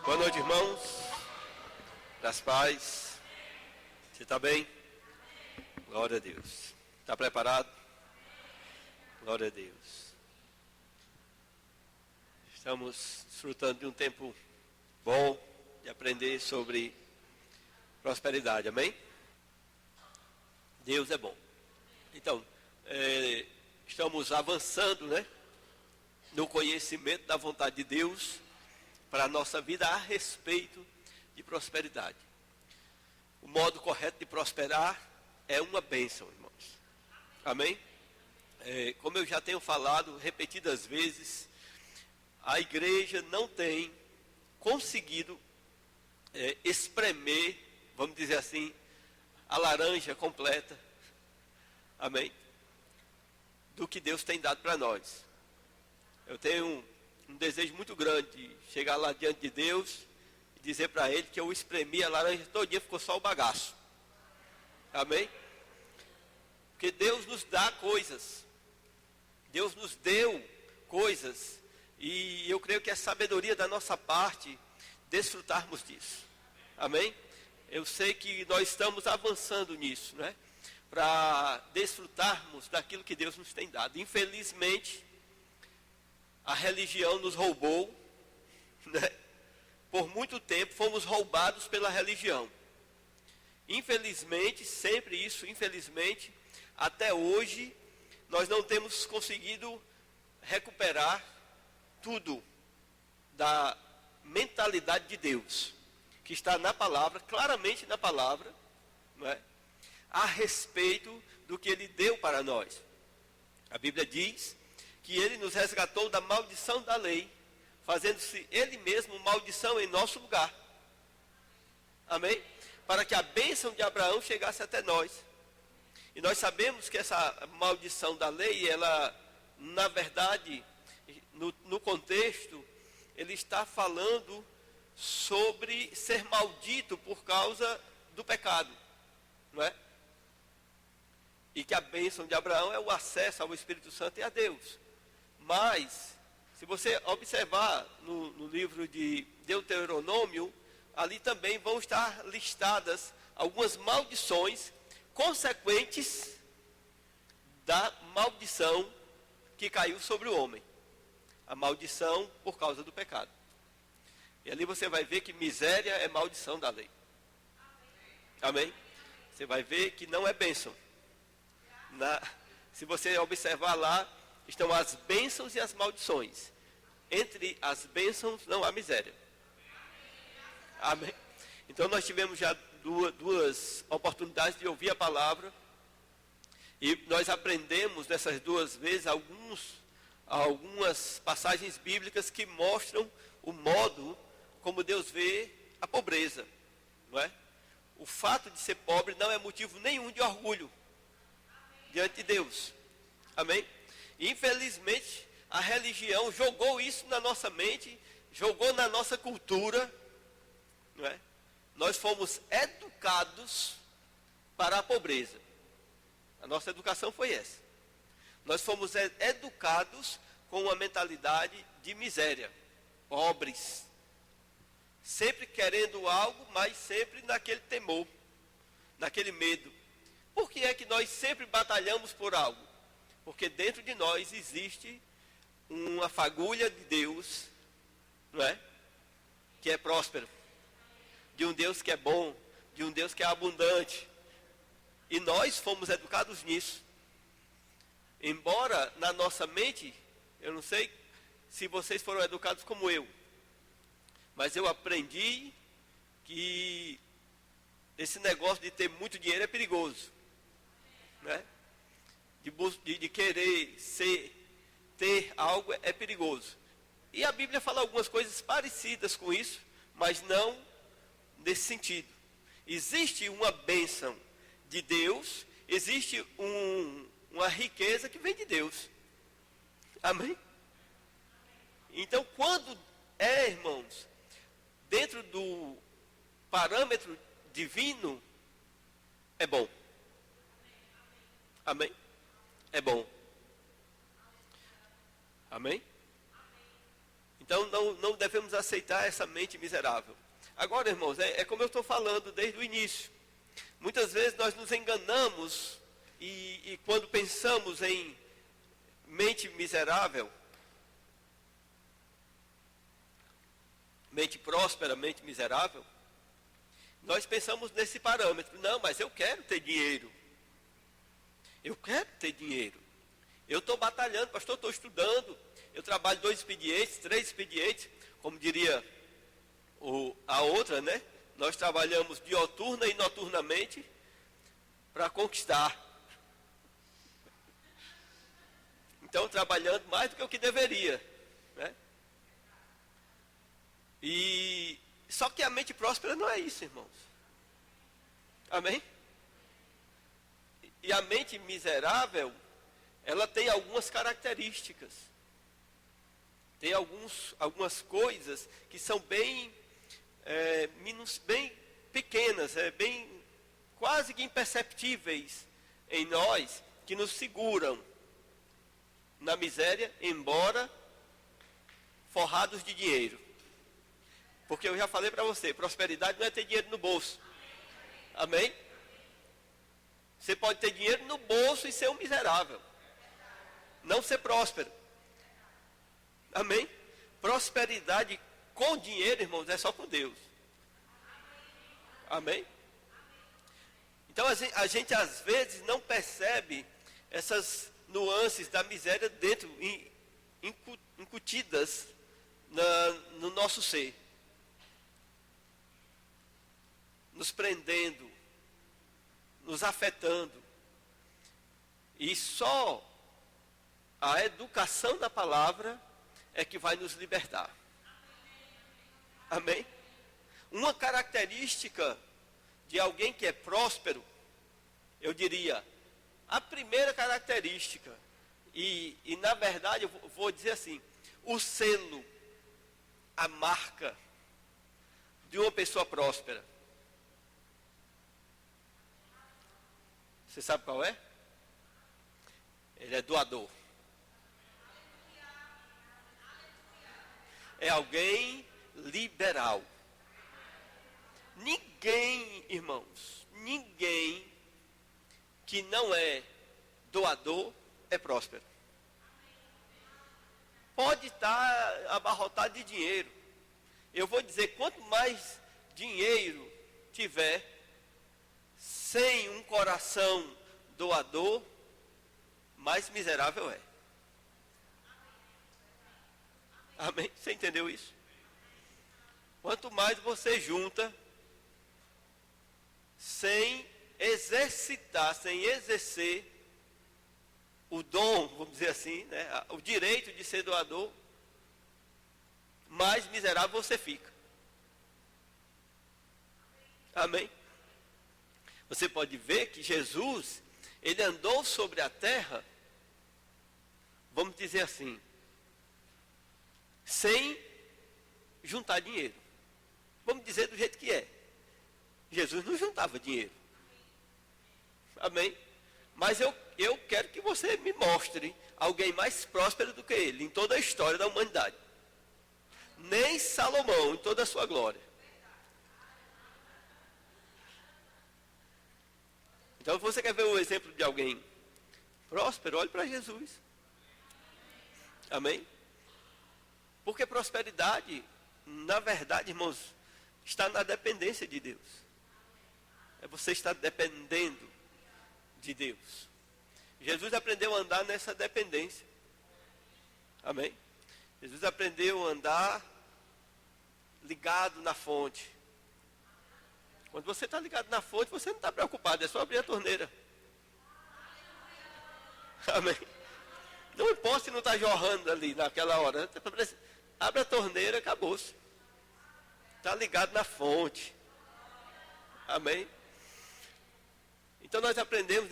Boa noite, irmãos. Das paz. Você está bem? Glória a Deus. Está preparado? Glória a Deus. Estamos desfrutando de um tempo bom de aprender sobre prosperidade. Amém? Deus é bom. Então, estamos avançando, no conhecimento da vontade de Deus para a nossa vida a respeito de prosperidade. O modo correto de prosperar é uma bênção, irmãos. Amém? Como eu já tenho falado repetidas vezes, a igreja não tem conseguido espremer, vamos dizer assim, a laranja completa, amém? Do que Deus tem dado para nós. Eu tenho um desejo muito grande de chegar lá diante de Deus e dizer para Ele que eu espremi a laranja todinha, ficou só o bagaço. Amém? Porque Deus nos dá coisas. Deus nos deu coisas. E eu creio que é sabedoria da nossa parte desfrutarmos disso. Amém? Eu sei que nós estamos avançando nisso, para desfrutarmos daquilo que Deus nos tem dado. Infelizmente, a religião nos roubou, Por muito tempo fomos roubados pela religião. Infelizmente, sempre isso, infelizmente, até hoje, nós não temos conseguido recuperar tudo da mentalidade de Deus, que está na palavra, claramente na palavra, a respeito do que Ele deu para nós. A Bíblia diz que Ele nos resgatou da maldição da lei, fazendo-se Ele mesmo maldição em nosso lugar. Amém? Para que a bênção de Abraão chegasse até nós. E nós sabemos que essa maldição da lei, ela, na verdade, no contexto, ele está falando sobre ser maldito por causa do pecado, E que a bênção de Abraão é o acesso ao Espírito Santo e a Deus. Mas, se você observar no livro de Deuteronômio, ali também vão estar listadas algumas maldições consequentes da maldição que caiu sobre o homem. A maldição por causa do pecado. E ali você vai ver que miséria é maldição da lei. Amém? Você vai ver que não é bênção. Se você observar lá, estão as bênçãos e as maldições. Entre as bênçãos não há miséria. Amém? Então nós tivemos já duas oportunidades de ouvir a palavra. E nós aprendemos nessas duas vezes algumas passagens bíblicas que mostram o modo como Deus vê a pobreza. O fato de ser pobre não é motivo nenhum de orgulho diante de Deus. Amém? Infelizmente, a religião jogou isso na nossa mente, jogou na nossa cultura, Nós fomos educados para a pobreza. A nossa educação foi essa. Nós fomos educados com uma mentalidade de miséria, pobres, sempre querendo algo, mas sempre naquele temor, naquele medo. Por que é que nós sempre batalhamos por algo? Porque dentro de nós existe uma fagulha de Deus, que é próspero, de um Deus que é bom, de um Deus que é abundante. E nós fomos educados nisso. Embora na nossa mente, eu não sei se vocês foram educados como eu, mas eu aprendi que esse negócio de ter muito dinheiro é perigoso, De querer ter algo é perigoso. E a Bíblia fala algumas coisas parecidas com isso, mas não nesse sentido. Existe uma bênção de Deus, existe uma riqueza que vem de Deus. Amém? Então, quando irmãos, dentro do parâmetro divino, é bom. Amém? É bom. Amém? Então não devemos aceitar essa mente miserável. Agora, irmãos, é como eu estou falando desde o início. Muitas vezes nós nos enganamos e quando pensamos em mente miserável, mente próspera, mente miserável, nós pensamos nesse parâmetro. Não, mas eu quero ter dinheiro. Eu quero ter dinheiro. Eu estou batalhando, pastor, estou estudando. Eu trabalho 2 expedientes, 3 expedientes, como diria a outra, né? Nós trabalhamos dioturna e noturnamente para conquistar. Então, trabalhando mais do que o que deveria, né? E só que a mente próspera não é isso, irmãos. Amém? E a mente miserável, ela tem algumas características. Tem algumas coisas que são bem pequenas, bem quase que imperceptíveis em nós, que nos seguram na miséria, embora forrados de dinheiro. Porque eu já falei para você, prosperidade não é ter dinheiro no bolso. Amém? Você pode ter dinheiro no bolso e ser um miserável. Não ser próspero. Amém? Prosperidade com dinheiro, irmãos, é só com Deus. Amém? Então a gente às vezes não percebe essas nuances da miséria dentro, incutidas no nosso ser. Nos prendendo, nos afetando. E só a educação da palavra é que vai nos libertar. Amém? Uma característica de alguém que é próspero, eu diria, a primeira característica, e na verdade eu vou dizer assim, o selo, a marca de uma pessoa próspera. Você sabe qual é? Ele é doador. É alguém liberal. Ninguém, irmãos, ninguém que não é doador é próspero. Pode estar abarrotado de dinheiro. Eu vou dizer, quanto mais dinheiro tiver, sem um coração doador, mais miserável é. Amém? Você entendeu isso? Quanto mais você junta, sem exercitar, sem exercer o dom, vamos dizer assim, né, o direito de ser doador, mais miserável você fica. Amém? Você pode ver que Jesus, ele andou sobre a terra, vamos dizer assim, sem juntar dinheiro. Vamos dizer do jeito que é. Jesus não juntava dinheiro. Amém? Mas eu quero que você me mostre alguém mais próspero do que ele, em toda a história da humanidade. Nem Salomão, em toda a sua glória. Então, se você quer ver o exemplo de alguém próspero, olhe para Jesus. Amém? Porque prosperidade, na verdade, irmãos, está na dependência de Deus. É você estar dependendo de Deus. Jesus aprendeu a andar nessa dependência. Amém? Jesus aprendeu a andar ligado na fonte. Quando você está ligado na fonte, você não está preocupado, é só abrir a torneira. Amém? Não importa se não está jorrando ali naquela hora. Abre a torneira, acabou-se. Está ligado na fonte. Amém? Então nós aprendemos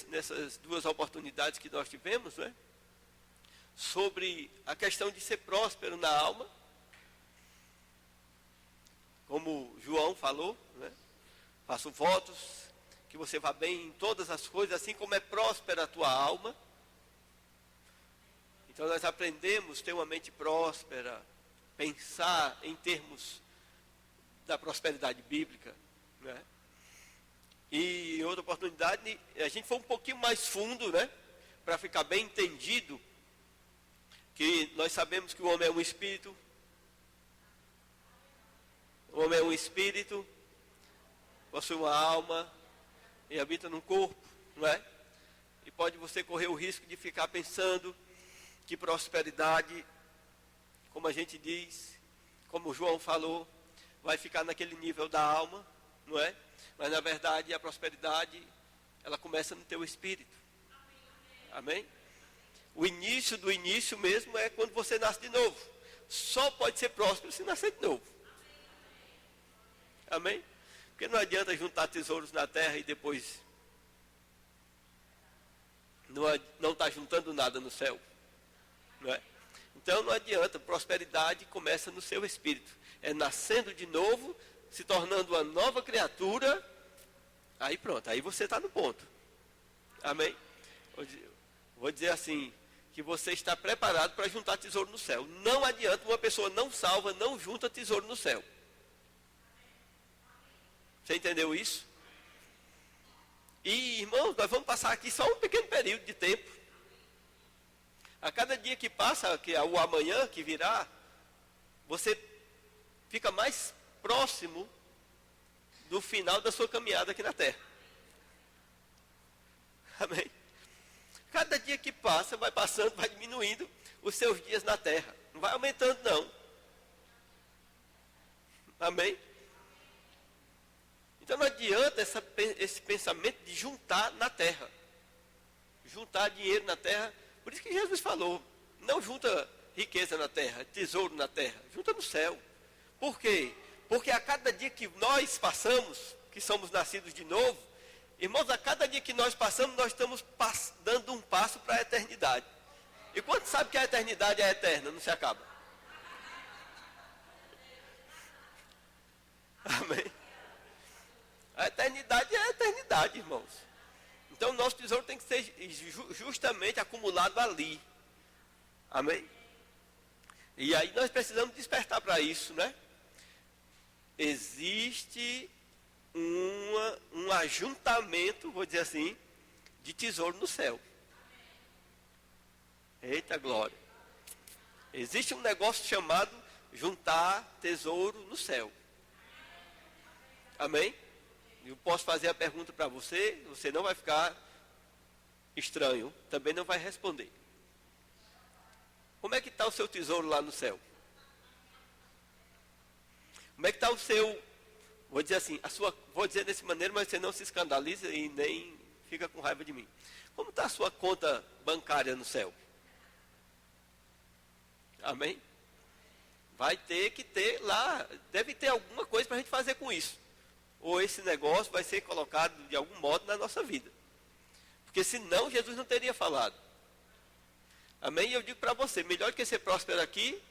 nessas duas oportunidades que nós tivemos, né? Sobre a questão de ser próspero na alma. Como João falou, né? Faço votos que você vá bem em todas as coisas, assim como é próspera a tua alma. Então nós aprendemos a ter uma mente próspera pensar em termos da prosperidade bíblica, né? E em outra oportunidade, a gente foi um pouquinho mais fundo, né? Para ficar bem entendido, que nós sabemos que o homem é um espírito. O homem é um espírito, possui uma alma e habita num corpo, não é? E pode você correr o risco de ficar pensando que prosperidade, como a gente diz, como o João falou, vai ficar naquele nível da alma, não é? Mas na verdade a prosperidade, ela começa no teu espírito. Amém? O início do início mesmo é quando você nasce de novo. Só pode ser próspero se nascer de novo. Amém? Porque não adianta juntar tesouros na terra e depois não está juntando nada no céu. Não é? Então não adianta, prosperidade começa no seu espírito. É nascendo de novo, se tornando uma nova criatura, aí pronto, aí você está no ponto. Amém? Vou dizer assim, que você está preparado para juntar tesouro no céu. Não adianta, uma pessoa não salva, não junta tesouro no céu. Você entendeu isso? E, irmãos, nós vamos passar aqui só um pequeno período de tempo. A cada dia que passa, que é o amanhã que virá, você fica mais próximo do final da sua caminhada aqui na terra. Amém? Cada dia que passa, vai passando, vai diminuindo os seus dias na terra. Não vai aumentando, não. Amém? Então não adianta esse pensamento de juntar na terra. Juntar dinheiro na terra. Por isso que Jesus falou, não junta riqueza na terra, tesouro na terra. Junta no céu. Por quê? Porque a cada dia que nós passamos, que somos nascidos de novo, irmãos, a cada dia que nós passamos, nós estamos dando um passo para a eternidade. E quando sabe que a eternidade é eterna, não se acaba? Amém? A eternidade é a eternidade, irmãos. Então, o nosso tesouro tem que ser justamente acumulado ali. Amém? E aí nós precisamos despertar para isso, né? Existe um ajuntamento, vou dizer assim, de tesouro no céu. Eita glória. Existe um negócio chamado juntar tesouro no céu. Amém? Eu posso fazer a pergunta para você, você não vai ficar estranho, também não vai responder. Como é que está o seu tesouro lá no céu? Como é que está o seu, vou dizer assim, vou dizer dessa maneira, mas você não se escandaliza e nem fica com raiva de mim. Como está a sua conta bancária no céu? Amém? Vai ter que ter lá, deve ter alguma coisa para a gente fazer com isso. Ou esse negócio vai ser colocado de algum modo na nossa vida. Porque senão Jesus não teria falado. Amém? E eu digo para você, melhor que ser próspero aqui,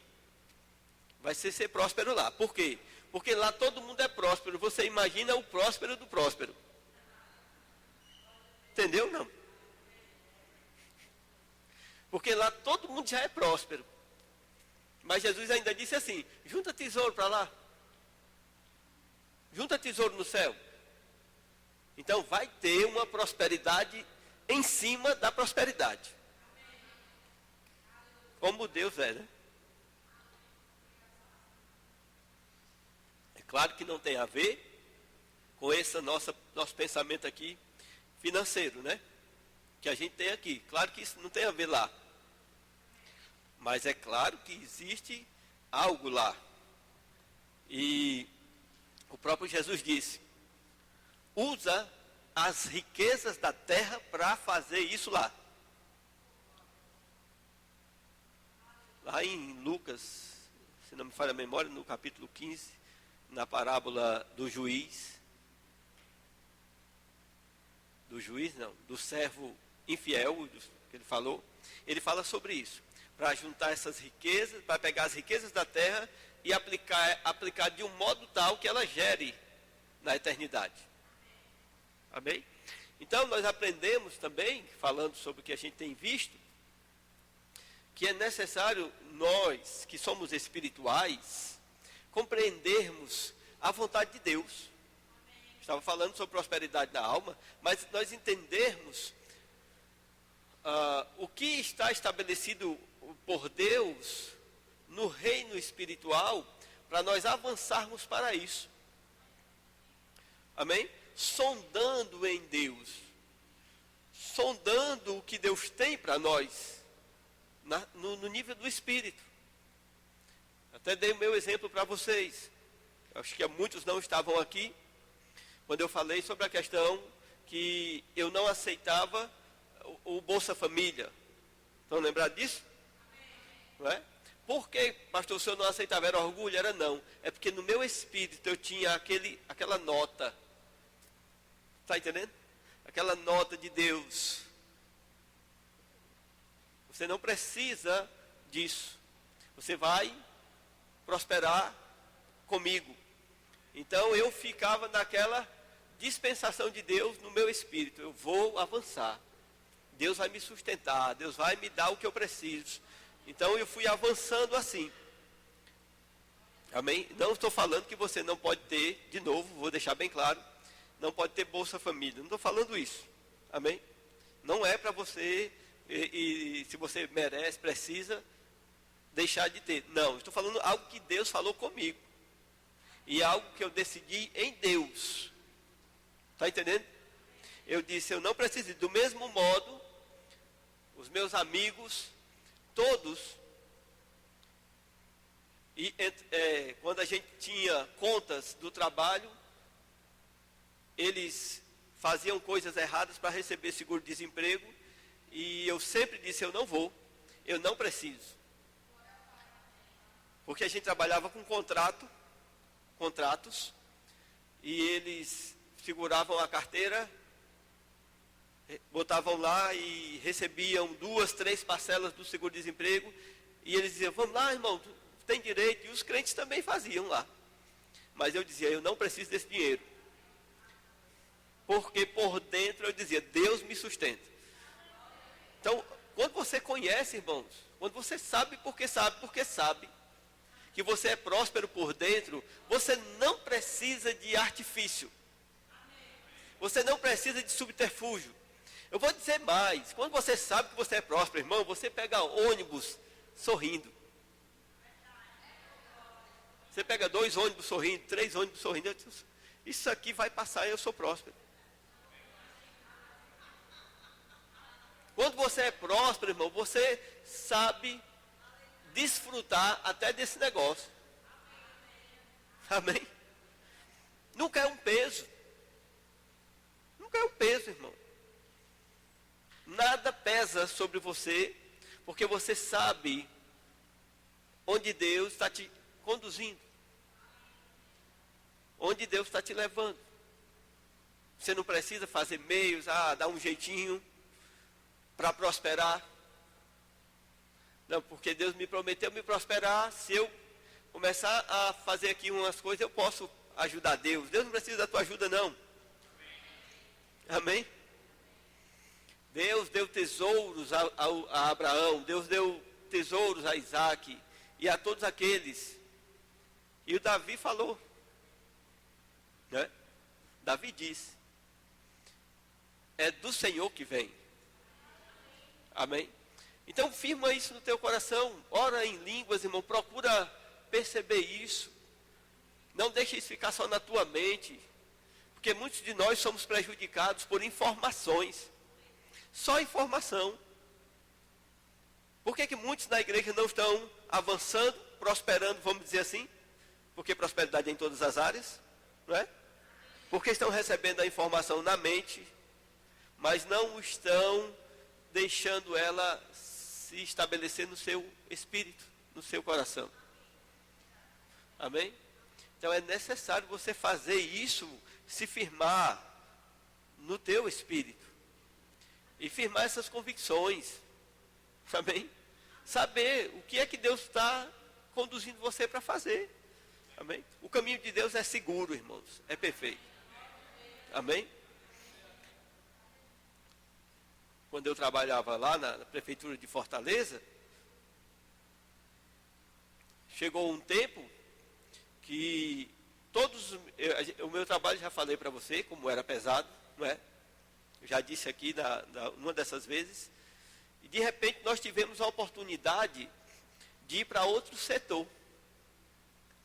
vai ser próspero lá. Por quê? Porque lá todo mundo é próspero. Você imagina o próspero do próspero. Entendeu? Não. Porque lá todo mundo já é próspero. Mas Jesus ainda disse assim, junta tesouro para lá. Junta tesouro no céu. Então vai ter uma prosperidade em cima da prosperidade. Como Deus é, né? É claro que não tem a ver com esse nosso pensamento aqui financeiro, né? Que a gente tem aqui. Claro que isso não tem a ver lá. Mas é claro que existe algo lá. E o próprio Jesus disse, usa as riquezas da terra para fazer isso lá. Lá em Lucas, se não me falha a memória, no capítulo 15, na parábola do servo infiel, que ele fala sobre isso. Para juntar essas riquezas, para pegar as riquezas da terra e aplicar de um modo tal que ela gere na eternidade. Amém? Então nós aprendemos também, falando sobre o que a gente tem visto, que é necessário nós, que somos espirituais, compreendermos a vontade de Deus. Estava falando sobre prosperidade da alma, mas nós entendermos o que está estabelecido por Deus no reino espiritual, para nós avançarmos para isso. Amém? Sondando em Deus, sondando o que Deus tem para nós, no nível do Espírito. Até dei o meu exemplo para vocês. Acho que muitos não estavam aqui, quando eu falei sobre a questão que eu não aceitava o Bolsa Família. Estão lembrados disso? Não é? Por que, pastor, o senhor não aceitava? Era orgulho? Era não. É porque no meu espírito eu tinha aquela nota. Está entendendo? Aquela nota de Deus. Você não precisa disso. Você vai prosperar comigo. Então eu ficava naquela dispensação de Deus no meu espírito. Eu vou avançar. Deus vai me sustentar. Deus vai me dar o que eu preciso. Então eu fui avançando assim. Amém? Não estou falando que você não pode ter, de novo, vou deixar bem claro, não pode ter Bolsa Família. Não estou falando isso. Amém? Não é para você, e se você merece, precisa, deixar de ter. Não, estou falando algo que Deus falou comigo. E algo que eu decidi em Deus. Está entendendo? Eu disse, eu não preciso. Do mesmo modo, os meus amigos, todos, e quando a gente tinha contas do trabalho, eles faziam coisas erradas para receber seguro-desemprego, e eu sempre disse, eu não vou, eu não preciso. Porque a gente trabalhava com contratos, e eles seguravam a carteira, botavam lá e recebiam 2, 3 parcelas do seguro-desemprego, e eles diziam, vamos lá, irmão, tu tem direito, e os crentes também faziam lá. Mas eu dizia, eu não preciso desse dinheiro. Porque por dentro eu dizia, Deus me sustenta. Então, quando você conhece, irmãos, quando você sabe, porque sabe, que você é próspero por dentro, você não precisa de artifício. Você não precisa de subterfúgio. Eu vou dizer mais, quando você sabe que você é próspero, irmão, você pega ônibus sorrindo. Você pega 2 ônibus sorrindo, 3 ônibus sorrindo. Isso aqui vai passar e eu sou próspero. Quando você é próspero, irmão, você sabe desfrutar até desse negócio. Amém? Nunca é um peso. Nunca é um peso, irmão. Nada pesa sobre você, porque você sabe onde Deus está te conduzindo. Onde Deus está te levando. Você não precisa fazer meios, dar um jeitinho para prosperar. Não, porque Deus me prometeu me prosperar. Se eu começar a fazer aqui umas coisas, eu posso ajudar Deus. Deus não precisa da tua ajuda, não. Amém? Deus deu tesouros a Abraão, Deus deu tesouros a Isaac e a todos aqueles. E o Davi falou, né? Davi disse, é do Senhor que vem. Amém? Então firma isso no teu coração, ora em línguas, irmão, procura perceber isso. Não deixe isso ficar só na tua mente, porque muitos de nós somos prejudicados por informações. Só informação. Por que muitos na igreja não estão avançando, prosperando, vamos dizer assim? Porque prosperidade é em todas as áreas, não é? Porque estão recebendo a informação na mente, mas não estão deixando ela se estabelecer no seu espírito, no seu coração. Amém? Então é necessário você fazer isso, se firmar no teu espírito. E firmar essas convicções. Amém? Saber o que é que Deus está conduzindo você para fazer. Amém? O caminho de Deus é seguro, irmãos. É perfeito. Amém? Quando eu trabalhava lá na prefeitura de Fortaleza, chegou um tempo que o meu trabalho, já falei para você como era pesado, não é? Eu já disse aqui uma dessas vezes. E de repente nós tivemos a oportunidade de ir para outro setor.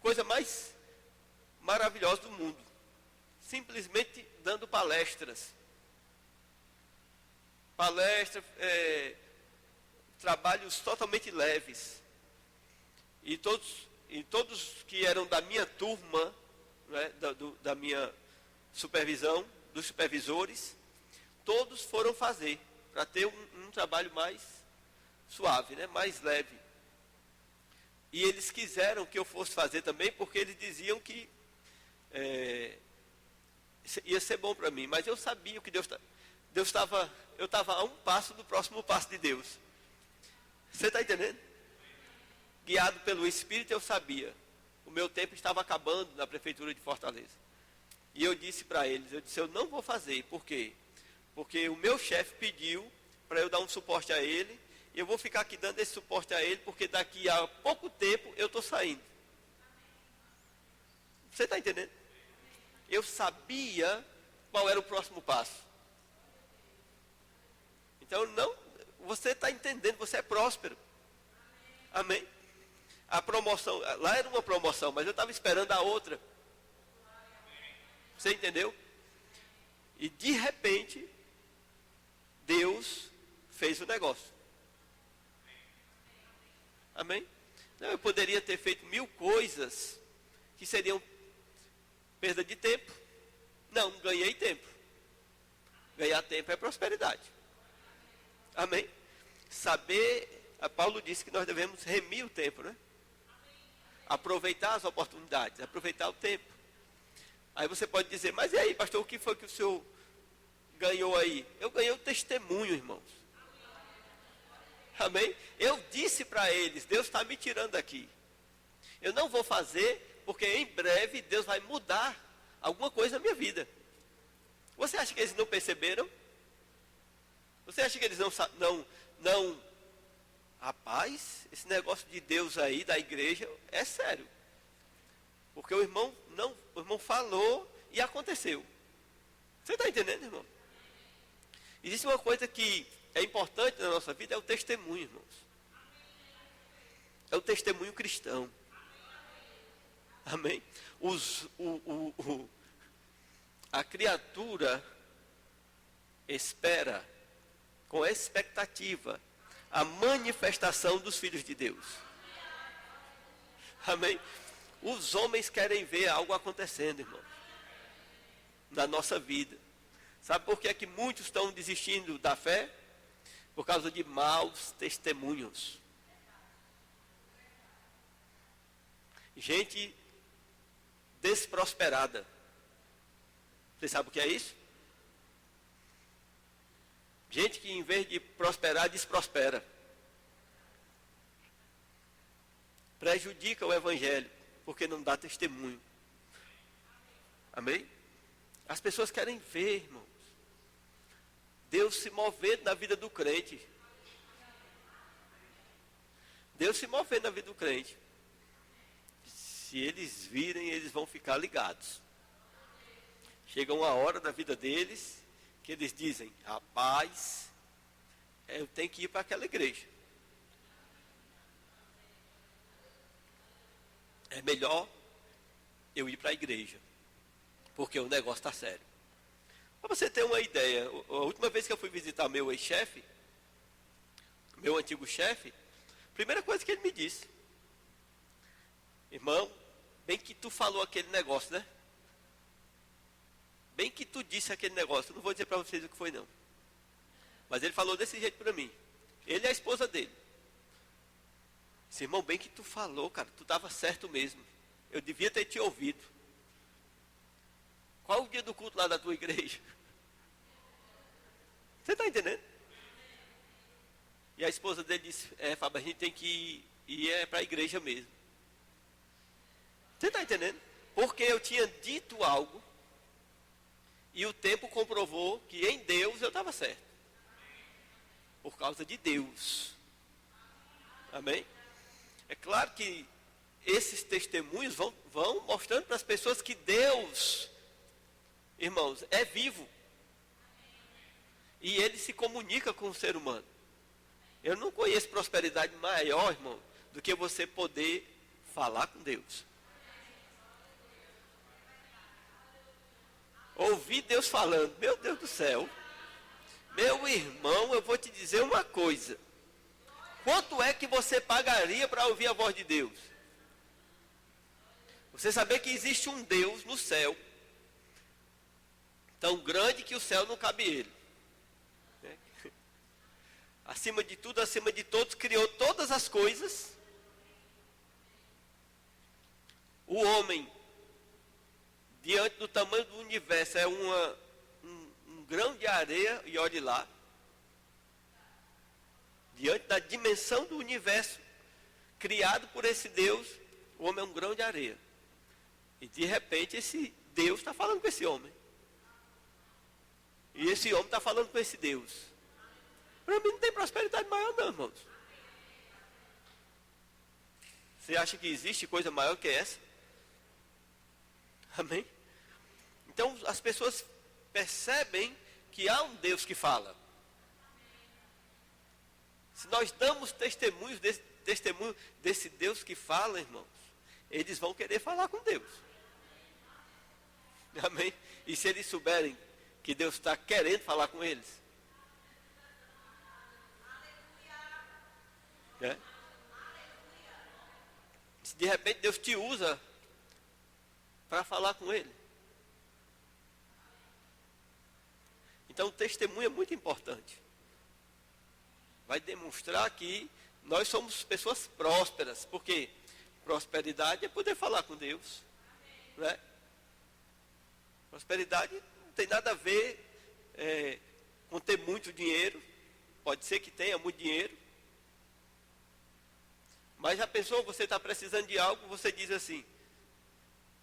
Coisa mais maravilhosa do mundo. Simplesmente dando palestras. Trabalhos totalmente leves. E todos que eram da minha turma, né, da minha supervisão, dos supervisores, todos foram fazer, para ter um trabalho mais suave, né, mais leve. E eles quiseram que eu fosse fazer também, porque eles diziam que ia ser bom para mim. Mas eu sabia que eu estava a um passo do próximo passo de Deus. Você está entendendo? Guiado pelo Espírito, eu sabia. O meu tempo estava acabando na prefeitura de Fortaleza. E eu disse para eles, eu não vou fazer. Por quê? Porque o meu chefe pediu para eu dar um suporte a ele. E eu vou ficar aqui dando esse suporte a ele, porque daqui a pouco tempo eu estou saindo. Você está entendendo? Eu sabia qual era o próximo passo. Então, você está entendendo, você é próspero. Amém? A promoção, lá era uma promoção, mas eu estava esperando a outra. Você entendeu? E de repente, Deus fez o negócio. Amém? Não, eu poderia ter feito 1000 coisas que seriam perda de tempo. Não, ganhei tempo. Ganhar tempo é prosperidade. Amém? Paulo disse que nós devemos remir o tempo, né? Aproveitar as oportunidades, aproveitar o tempo. Aí você pode dizer, mas e aí, pastor, o que foi que o senhor ganhou aí? Eu ganhei o testemunho, irmãos. Amém? Eu disse para eles, Deus está me tirando daqui. Eu não vou fazer, porque em breve Deus vai mudar alguma coisa na minha vida. Você acha que eles não perceberam? Você acha que eles não... Rapaz, esse negócio de Deus aí, da igreja, é sério. Porque o irmão falou e aconteceu. Você está entendendo, irmão? Existe uma coisa que é importante na nossa vida, é o testemunho, irmãos. É o testemunho cristão. Amém? A criatura espera com expectativa a manifestação dos filhos de Deus. Amém? Os homens querem ver algo acontecendo, irmão, na nossa vida. Sabe por que é que muitos estão desistindo da fé? Por causa de maus testemunhos. Gente desprosperada. Você sabe o que é isso? Gente que em vez de prosperar, desprospera. Prejudica o evangelho, porque não dá testemunho. Amém? As pessoas querem ver, irmãos, Deus se movendo na vida do crente. Deus se movendo na vida do crente. Se eles virem, eles vão ficar ligados. Chega uma hora da vida deles que eles dizem, rapaz, eu tenho que ir para aquela igreja. É melhor eu ir para a igreja, porque o negócio está sério. Para você ter uma ideia, a última vez que eu fui visitar meu ex-chefe, meu antigo chefe, a primeira coisa que ele me disse, irmão, bem que tu falou aquele negócio, né? Bem que tu disse aquele negócio, eu não vou dizer para vocês o que foi não. Mas ele falou desse jeito para mim. Ele e a esposa dele. Disse, irmão, bem que tu falou, cara, tu estava certo mesmo. Eu devia ter te ouvido. Qual o dia do culto lá da tua igreja? Você está entendendo? E a esposa dele disse, Fábio, a gente tem que ir para a igreja mesmo. Você está entendendo? Porque eu tinha dito algo e o tempo comprovou que em Deus eu estava certo. Por causa de Deus. Amém? É claro que esses testemunhos vão mostrando para as pessoas que Deus, irmãos, é vivo. E ele se comunica com o ser humano. Eu não conheço prosperidade maior, irmão, do que você poder falar com Deus. Ouvir Deus falando, meu Deus do céu. Meu irmão, eu vou te dizer uma coisa. Quanto é que você pagaria para ouvir a voz de Deus? Você saber que existe um Deus no céu, tão grande que o céu não cabe ele. Né? Acima de tudo, acima de todos, criou todas as coisas. O homem, diante do tamanho do universo, é um grão de areia, e olhe lá. Diante da dimensão do universo, criado por esse Deus, o homem é um grão de areia. E de repente esse Deus está falando com esse homem. E esse homem está falando com esse Deus. Para mim não tem prosperidade maior não, irmãos. Você acha que existe coisa maior que essa? Amém? Então as pessoas percebem que há um Deus que fala. Se nós damos testemunho desse Deus que fala, irmãos, eles vão querer falar com Deus. Amém? E se eles souberem que Deus está querendo falar com eles? É? Se de repente Deus te usa para falar com ele. Então o testemunho é muito importante. Vai demonstrar que nós somos pessoas prósperas. Porque prosperidade é poder falar com Deus. Né? Prosperidade não tem nada a ver com ter muito dinheiro. Pode ser que tenha muito dinheiro. Mas a pessoa, você está precisando de algo, você diz assim,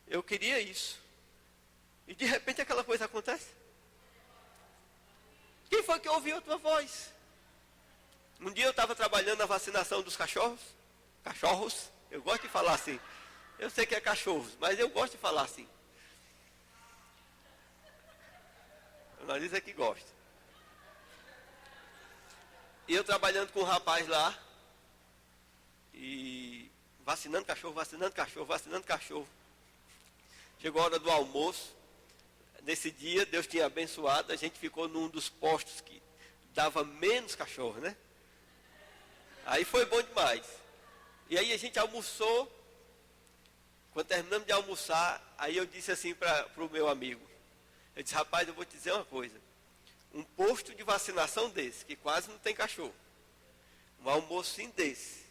eu queria isso. E de repente aquela coisa acontece. Quem foi que ouviu a tua voz? Um dia eu estava trabalhando na vacinação dos cachorros. Cachorros, eu gosto de falar assim. Eu sei que é cachorros, mas eu gosto de falar assim. O nariz é que gosta. E eu trabalhando com um rapaz lá. E vacinando cachorro, vacinando cachorro, vacinando cachorro. Chegou a hora do almoço. Nesse dia, Deus tinha abençoado. A gente ficou num dos postos que dava menos cachorro, né? Aí foi bom demais. E aí a gente almoçou. Quando terminamos de almoçar, aí eu disse assim para o meu amigo. Eu disse, rapaz, eu vou te dizer uma coisa. Um posto de vacinação desse, que quase não tem cachorro. Um almocinho desse.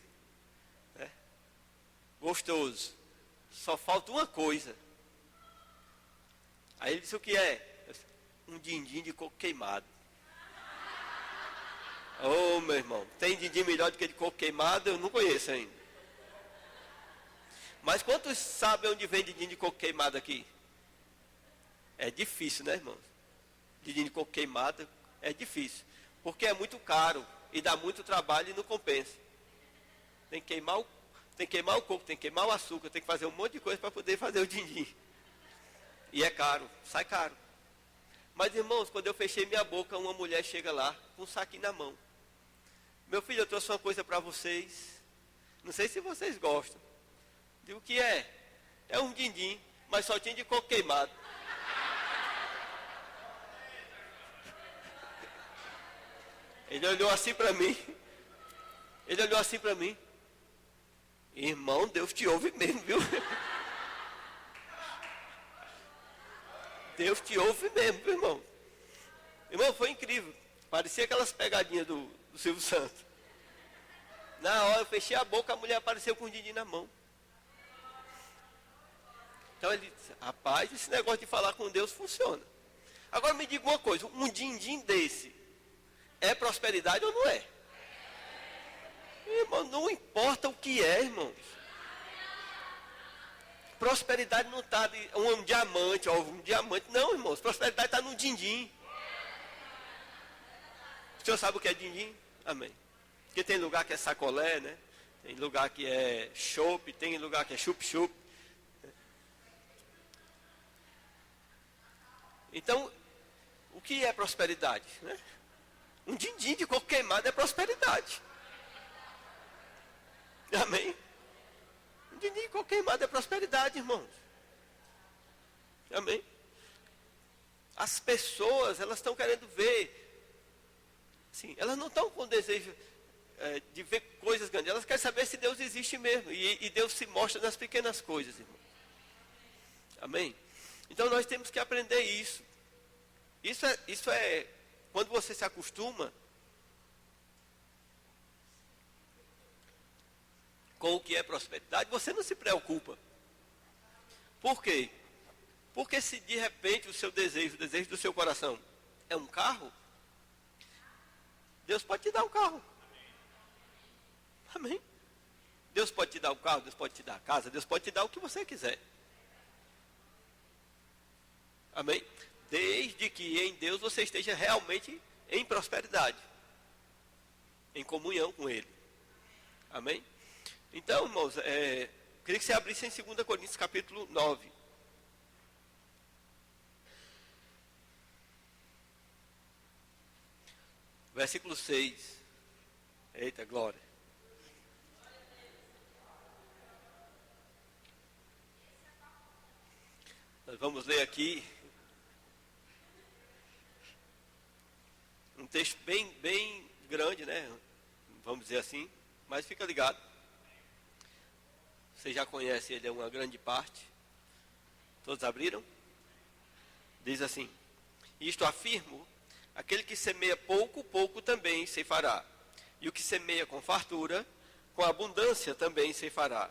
Né? Gostoso. Só falta uma coisa. Aí ele disse, o que é? Eu disse, um din-din de coco queimado. Ô, meu irmão, tem din-din melhor do que de coco queimado? Eu não conheço ainda. Mas quantos sabem onde vem din-din de coco queimado aqui? É difícil, né, irmãos? Din-din de coco queimado é difícil. Porque é muito caro e dá muito trabalho e não compensa. Tem que queimar o coco, tem que queimar o açúcar, tem que fazer um monte de coisa para poder fazer o din-din. E é caro, sai caro. Mas, irmãos, quando eu fechei minha boca, uma mulher chega lá com um saquinho na mão. Meu filho, eu trouxe uma coisa para vocês. Não sei se vocês gostam. Digo, o que é? É um din-din, mas só tinha de coco queimado. Ele olhou assim para mim. Ele olhou assim para mim. Irmão, Deus te ouve mesmo, viu? Deus te ouve mesmo, viu, irmão? Irmão, foi incrível. Parecia aquelas pegadinhas do Silvio Santos. Na hora eu fechei a boca, a mulher apareceu com o din-din na mão. Então ele disse, rapaz, esse negócio de falar com Deus funciona. Agora me diga uma coisa, um din-din desse é prosperidade ou não é? Irmão, não importa o que é, irmãos. Prosperidade não está de um diamante, ou um diamante. Não, irmãos, prosperidade está no din-din. O senhor sabe o que é din-din? Amém. Porque tem lugar que é sacolé, né? Tem lugar que é chopp, tem lugar que é chup-chup. Então, o que é prosperidade? Né? Um din-din de coco queimado é prosperidade. Amém? Um din-din de coco queimado é prosperidade, irmãos. Amém? As pessoas, elas estão querendo ver. Sim, elas não estão com desejo de ver coisas grandes. Elas querem saber se Deus existe mesmo. E Deus se mostra nas pequenas coisas, irmão. Amém? Então nós temos que aprender isso. Isso é quando você se acostuma com o que é prosperidade, você não se preocupa. Por quê? Porque se de repente o desejo do seu coração é um carro, Deus pode te dar um carro. Amém? Deus pode te dar o carro, Deus pode te dar a casa, Deus pode te dar o que você quiser. Amém? Desde que em Deus você esteja realmente em prosperidade, em comunhão com Ele. Amém? Então, irmãos, queria que você abrisse em 2 Coríntios capítulo 9. Versículo 6. Eita, glória. Nós vamos ler aqui um texto bem grande, né? Vamos dizer assim, mas fica ligado. Você já conhece ele, é uma grande parte. Todos abriram? Diz assim: isto afirmo, aquele que semeia pouco, pouco também ceifará. E o que semeia com fartura, com abundância também ceifará.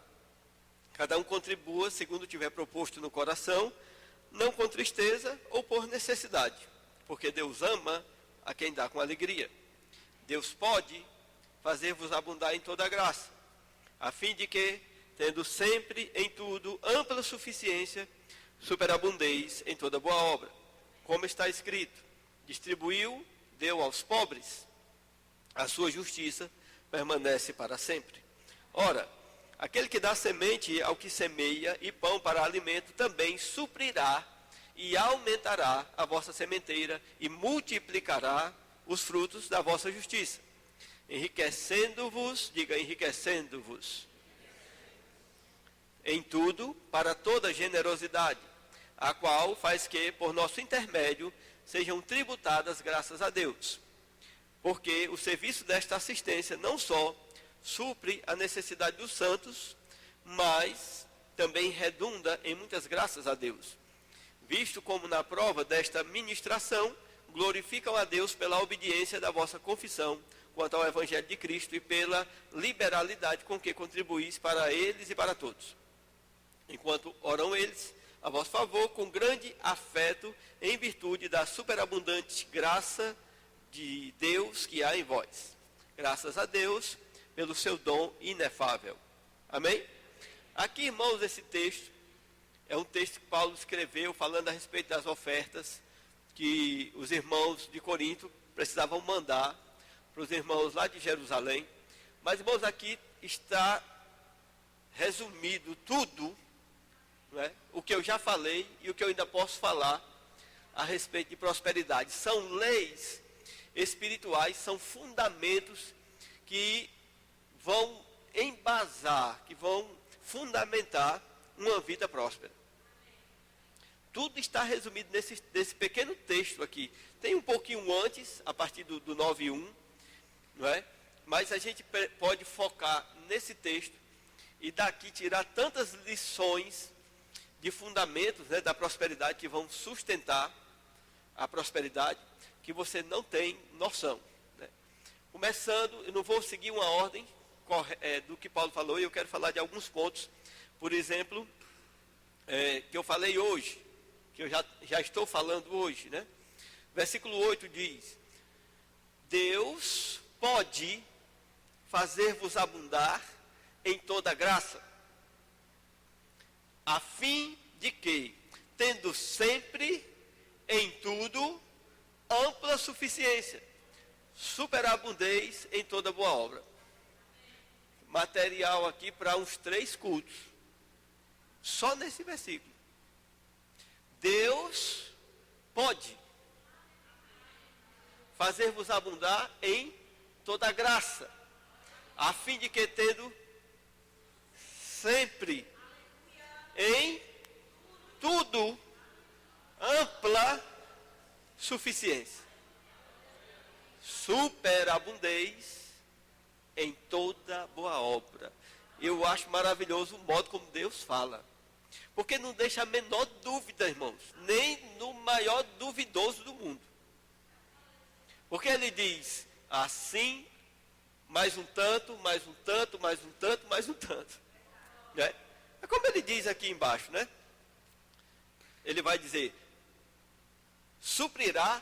Cada um contribua segundo tiver proposto no coração, não com tristeza ou por necessidade, porque Deus ama a quem dá com alegria. Deus pode fazer-vos abundar em toda graça, a fim de que, tendo sempre em tudo ampla suficiência, superabundeis em toda boa obra. Como está escrito: distribuiu, deu aos pobres, a sua justiça permanece para sempre. Ora, aquele que dá semente ao que semeia e pão para alimento também suprirá e aumentará a vossa sementeira e multiplicará os frutos da vossa justiça, enriquecendo-vos, diga enriquecendo-vos, em tudo para toda generosidade, a qual faz que, por nosso intermédio, sejam tributadas graças a Deus. Porque o serviço desta assistência não só supre a necessidade dos santos, mas também redunda em muitas graças a Deus, visto como na prova desta ministração glorificam a Deus pela obediência da vossa confissão quanto ao Evangelho de Cristo e pela liberalidade com que contribuís para eles e para todos. Enquanto oram eles a vosso favor com grande afeto, em virtude da superabundante graça de Deus que há em vós. Graças a Deus pelo seu dom inefável. Amém? Aqui, irmãos, esse texto é um texto que Paulo escreveu falando a respeito das ofertas que os irmãos de Corinto precisavam mandar para os irmãos lá de Jerusalém. Mas, irmãos, aqui está resumido tudo, não é? O que eu já falei e o que eu ainda posso falar a respeito de prosperidade. São leis espirituais, são fundamentos que vão embasar, que vão fundamentar uma vida próspera. Tudo está resumido nesse pequeno texto aqui. Tem um pouquinho antes, a partir do 9:1, não é? Mas a gente pode focar nesse texto e daqui tirar tantas lições de fundamentos, né, da prosperidade que vão sustentar a prosperidade, que você não tem noção, né? Começando, eu não vou seguir uma ordem do que Paulo falou, e eu quero falar de alguns pontos, por exemplo, que eu falei hoje, que eu já estou falando hoje, né? Versículo 8 diz: Deus pode fazer-vos abundar em toda graça, a fim de que, tendo sempre em tudo ampla suficiência, superabundeis em toda boa obra. material aqui para uns 3 cultos. Só nesse versículo. Deus pode fazer-vos abundar em toda graça, a fim de que tendo sempre em tudo ampla suficiência, superabundez em toda boa obra. Eu acho maravilhoso o modo como Deus fala, porque não deixa a menor dúvida, irmãos, nem no maior duvidoso do mundo. Porque ele diz assim, mais um tanto, mais um tanto, mais um tanto, mais um tanto. Né? É como ele diz aqui embaixo, né? Ele vai dizer, suprirá,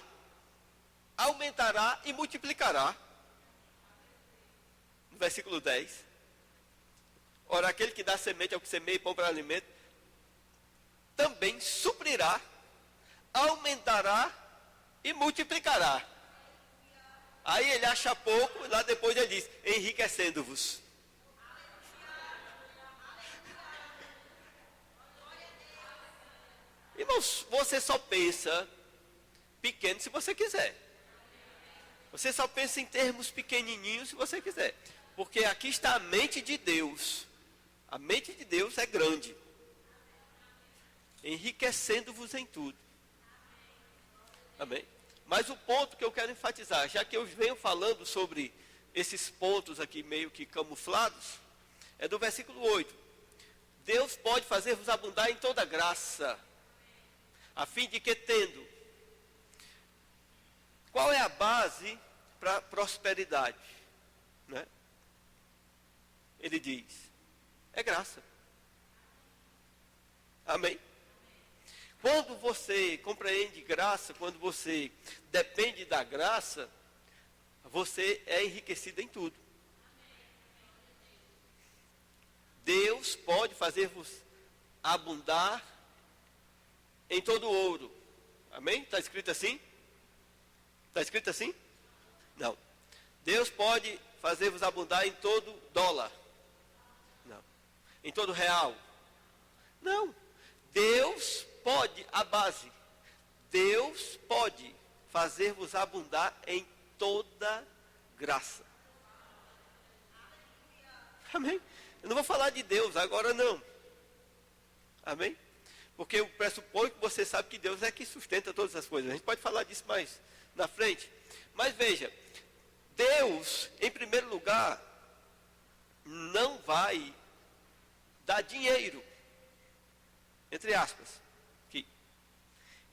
aumentará e multiplicará. No versículo 10. Ora, aquele que dá semente ao que semeia e pão para alimento, também suprirá, aumentará e multiplicará. Aí ele acha pouco, e lá depois ele diz, enriquecendo-vos. Irmãos, você só pensa pequeno se você quiser. Você só pensa em termos pequenininhos se você quiser. Porque aqui está a mente de Deus. A mente de Deus é grande. Enriquecendo-vos em tudo. Amém? Mas o ponto que eu quero enfatizar, já que eu venho falando sobre esses pontos aqui meio que camuflados, é do versículo 8. Deus pode fazer-vos abundar em toda graça, a fim de que tendo. Qual é a base para prosperidade? Né? Ele diz, é graça. Amém? Quando você compreende graça, quando você depende da graça, você é enriquecido em tudo. Deus pode fazer-vos abundar em todo ouro. Amém? Está escrito assim? Está escrito assim? Não. Deus pode fazer-vos abundar em todo dólar. Não. Em todo real. Não. Deus pode, a base. Deus pode fazer-vos abundar em toda graça. Amém? Eu não vou falar de Deus agora não. Amém? Porque eu pressuponho que você sabe que Deus é que sustenta todas as coisas. A gente pode falar disso mais na frente. Mas veja, Deus, em primeiro lugar, não vai dar dinheiro. Entre aspas. Aqui.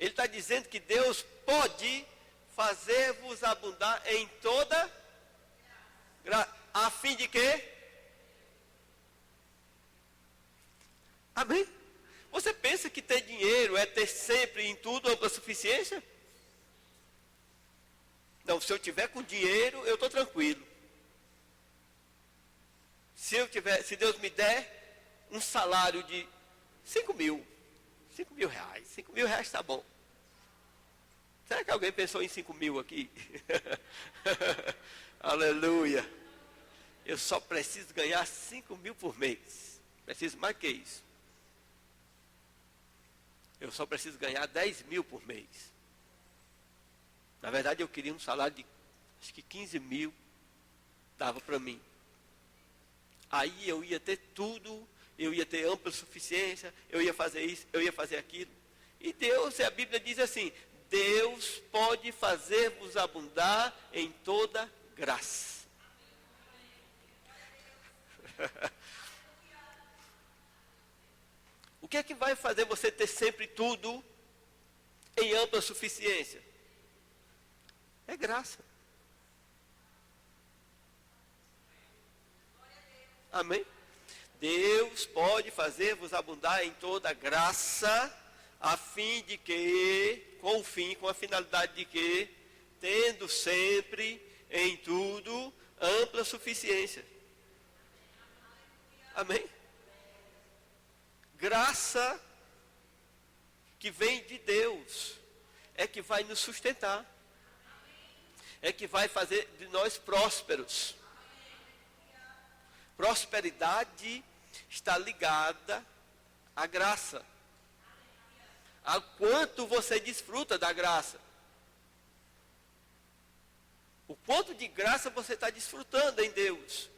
Ele está dizendo que Deus pode fazer-vos abundar em toda graça. A fim de quê? Amém? Você pensa que ter dinheiro é ter sempre em tudo ampla suficiência? Não, se eu tiver com dinheiro, eu estou tranquilo. Se Deus me der um salário de 5 mil reais. 5 mil reais está bom. Será que alguém pensou em 5 mil aqui? Aleluia. Eu só preciso ganhar 5 mil por mês. Preciso mais que isso. Eu só preciso ganhar 10 mil por mês. Na verdade, eu queria um salário de, acho que 15 mil, dava para mim. Aí eu ia ter tudo, eu ia ter ampla suficiência, eu ia fazer isso, eu ia fazer aquilo. E Deus, a Bíblia diz assim, Deus pode fazer-vos abundar em toda graça. O que é que vai fazer você ter sempre tudo em ampla suficiência? É graça. Amém? Deus pode fazer-vos abundar em toda graça, a fim de que, com a finalidade de que, tendo sempre em tudo ampla suficiência. Amém? Graça que vem de Deus é que vai nos sustentar. É que vai fazer de nós prósperos. Prosperidade está ligada à graça. A quanto você desfruta da graça. O quanto de graça você está desfrutando em Deus.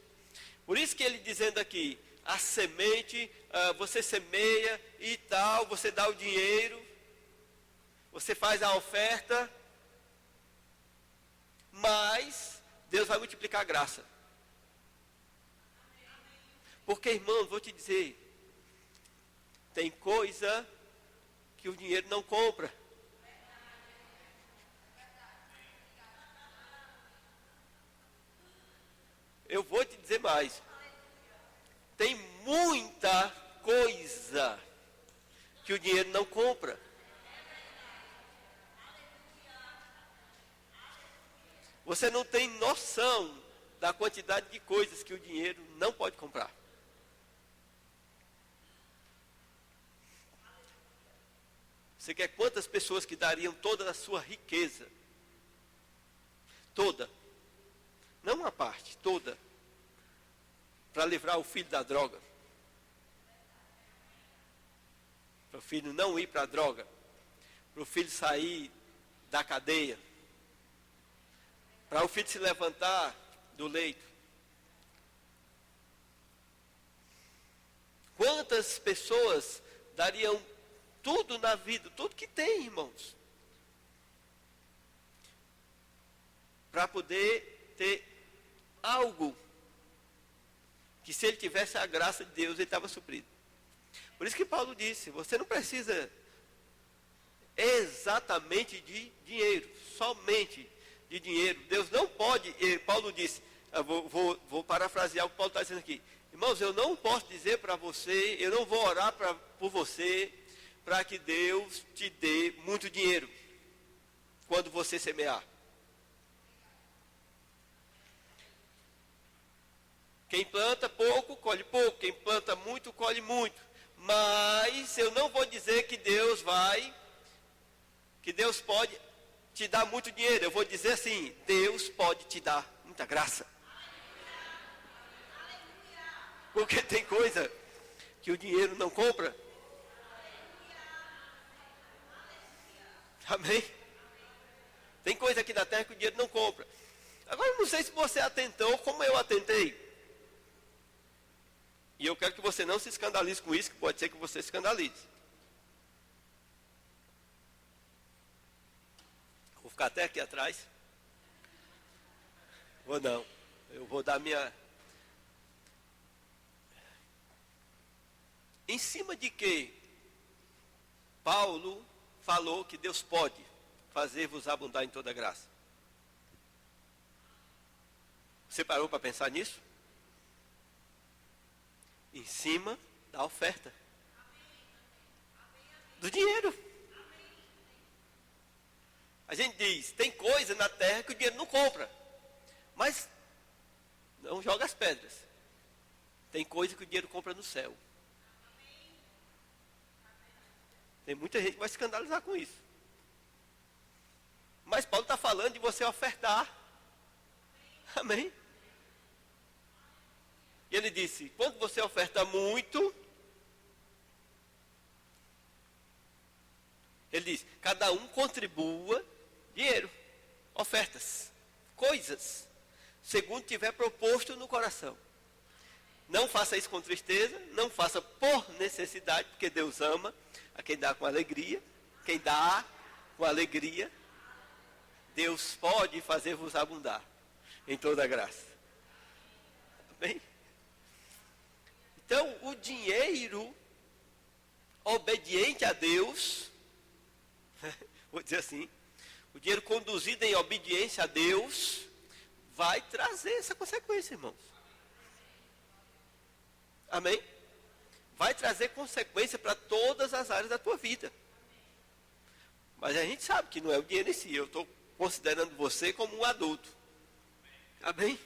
Por isso que ele dizendo aqui, a semente, você semeia e tal, você dá o dinheiro, você faz a oferta, mas Deus vai multiplicar a graça. Porque, irmão, vou te dizer, tem coisa que o dinheiro não compra. Eu vou te dizer mais. Tem muita coisa que o dinheiro não compra. Você não tem noção da quantidade de coisas que o dinheiro não pode comprar. Você quer quantas pessoas que dariam toda a sua riqueza? Toda. Não uma parte, toda. Para livrar o filho da droga. Para o filho não ir para a droga. Para o filho sair da cadeia. Para o filho se levantar do leito. Quantas pessoas dariam tudo na vida, tudo que tem, irmãos, para poder ter algo que, se ele tivesse a graça de Deus, ele estava suprido. Por isso que Paulo disse, você não precisa exatamente de dinheiro, somente de dinheiro. Deus não pode, Paulo disse, vou parafrasear o que Paulo está dizendo aqui. Irmãos, eu não posso dizer para você, eu não vou orar por você, para que Deus te dê muito dinheiro, quando você semear. Quem planta pouco, colhe pouco. Quem planta muito, colhe muito. Mas eu não vou dizer que Deus pode te dar muito dinheiro. Eu vou dizer assim, Deus pode te dar muita graça. Porque tem coisa que o dinheiro não compra. Amém? Tem coisa aqui na terra que o dinheiro não compra. Agora, eu não sei se você atentou como eu atentei. E eu quero que você não se escandalize com isso, que pode ser que você se escandalize. Vou ficar até aqui atrás. Ou não. Eu vou dar minha... Em cima de que Paulo falou que Deus pode fazer-vos abundar em toda graça. Você parou para pensar nisso? Em cima da oferta. Do dinheiro. A gente diz, tem coisa na terra que o dinheiro não compra. Mas não joga as pedras. Tem coisa que o dinheiro compra no céu. Tem muita gente que vai se escandalizar com isso. Mas Paulo está falando de você ofertar. Amém? E ele disse, quando você oferta muito, ele diz, cada um contribua dinheiro, ofertas, coisas, segundo tiver proposto no coração. Não faça isso com tristeza, não faça por necessidade, porque Deus ama a quem dá com alegria. Quem dá com alegria, Deus pode fazer-vos abundar em toda a graça. Amém? Então, o dinheiro obediente a Deus, vou dizer assim, o dinheiro conduzido em obediência a Deus, vai trazer essa consequência, irmãos. Amém? Vai trazer consequência para todas as áreas da tua vida. Mas a gente sabe que não é o dinheiro em si. Eu estou considerando você como um adulto. Amém?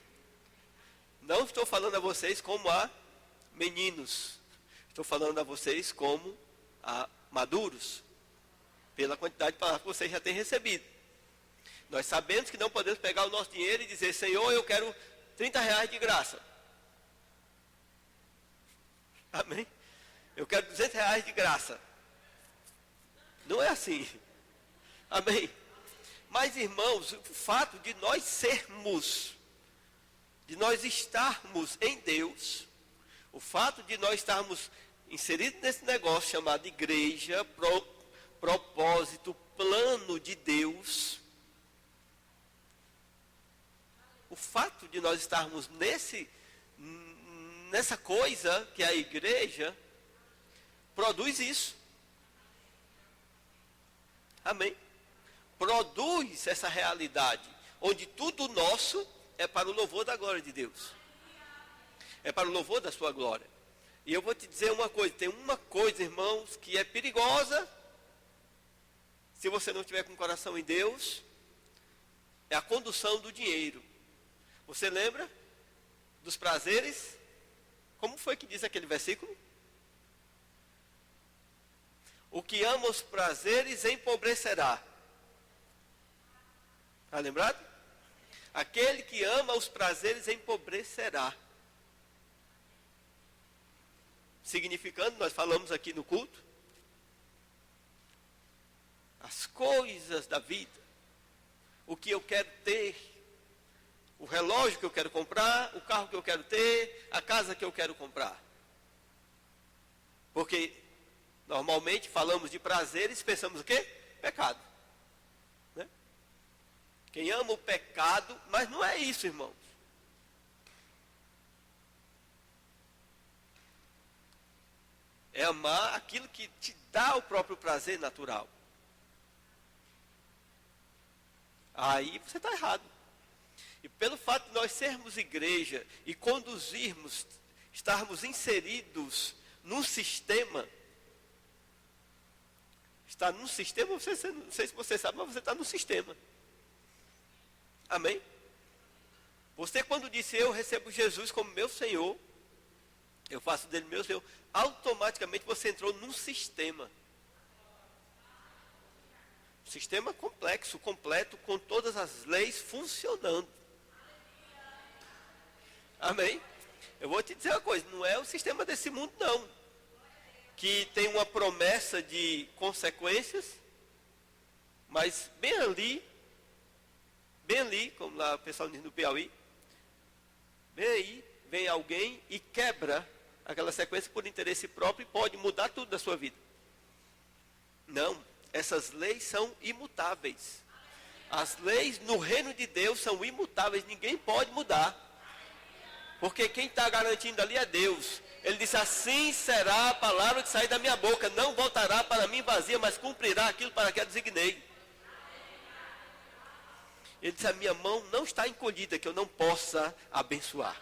Não estou falando a vocês como a meninos. Estou falando a vocês como a maduros. Pela quantidade de palavras que vocês já têm recebido. Nós sabemos que não podemos pegar o nosso dinheiro e dizer, Senhor, eu quero 30 reais de graça. Amém? Eu quero R$ 200 de graça. Não é assim. Amém? Mas, irmãos, o fato de nós sermos, de nós estarmos em Deus, o fato de nós estarmos inseridos nesse negócio chamado igreja, propósito, plano de Deus, o fato de nós estarmos nessa coisa que é a igreja, produz isso. Amém? Produz essa realidade, onde tudo nosso é para o louvor da glória de Deus. É para o louvor da sua glória. E eu vou te dizer uma coisa, tem uma coisa, irmãos, que é perigosa, se você não estiver com o coração em Deus, é a condução do dinheiro. Você lembra dos prazeres? Como foi que diz aquele versículo? O que ama os prazeres empobrecerá. Está lembrado? Aquele que ama os prazeres empobrecerá. Significando, nós falamos aqui no culto, as coisas da vida, o que eu quero ter, o relógio que eu quero comprar, o carro que eu quero ter, a casa que eu quero comprar. Porque normalmente falamos de prazeres, pensamos o quê? Pecado. Né? Quem ama o pecado, mas não é isso, irmãos. É amar aquilo que te dá o próprio prazer natural. Aí você está errado. E pelo fato de nós sermos igreja e conduzirmos, estarmos inseridos num sistema, está num sistema, não sei se você sabe, mas você está num sistema. Amém? Você quando disse eu recebo Jesus como meu Senhor, eu faço dele meu Senhor, automaticamente você entrou num sistema. Sistema complexo, completo, com todas as leis funcionando. Amém? Eu vou te dizer uma coisa, não é o sistema desse mundo não, que tem uma promessa de consequências, mas bem ali, como lá o pessoal diz no Piauí, bem aí, vem alguém e quebra aquela sequência por interesse próprio e pode mudar tudo da sua vida. Não, essas leis são imutáveis. As leis no reino de Deus são imutáveis, ninguém pode mudar. Porque quem está garantindo ali é Deus. Ele disse, assim será a palavra que sair da minha boca, não voltará para mim vazia, mas cumprirá aquilo para que a designei. Ele disse, a minha mão não está encolhida, que eu não possa abençoar.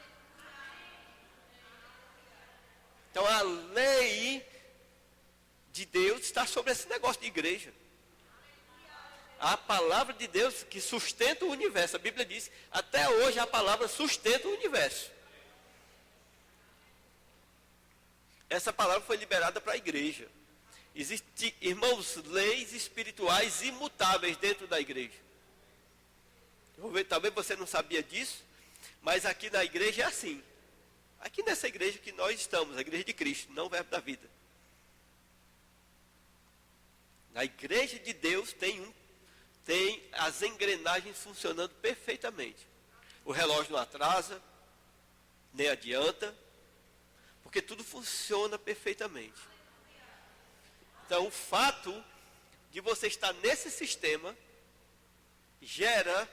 Então a lei de Deus está sobre esse negócio de igreja. A palavra de Deus que sustenta o universo. A Bíblia diz, até hoje a palavra sustenta o universo. Essa palavra foi liberada para a igreja. Existem, irmãos, leis espirituais imutáveis dentro da igreja. Talvez você não sabia disso, mas aqui na igreja é assim. Aqui nessa igreja que nós estamos, a igreja de Cristo, não o Verbo da vida. Na igreja de Deus tem as engrenagens funcionando perfeitamente. O relógio não atrasa, nem adianta, porque tudo funciona perfeitamente. Então o fato de você estar nesse sistema gera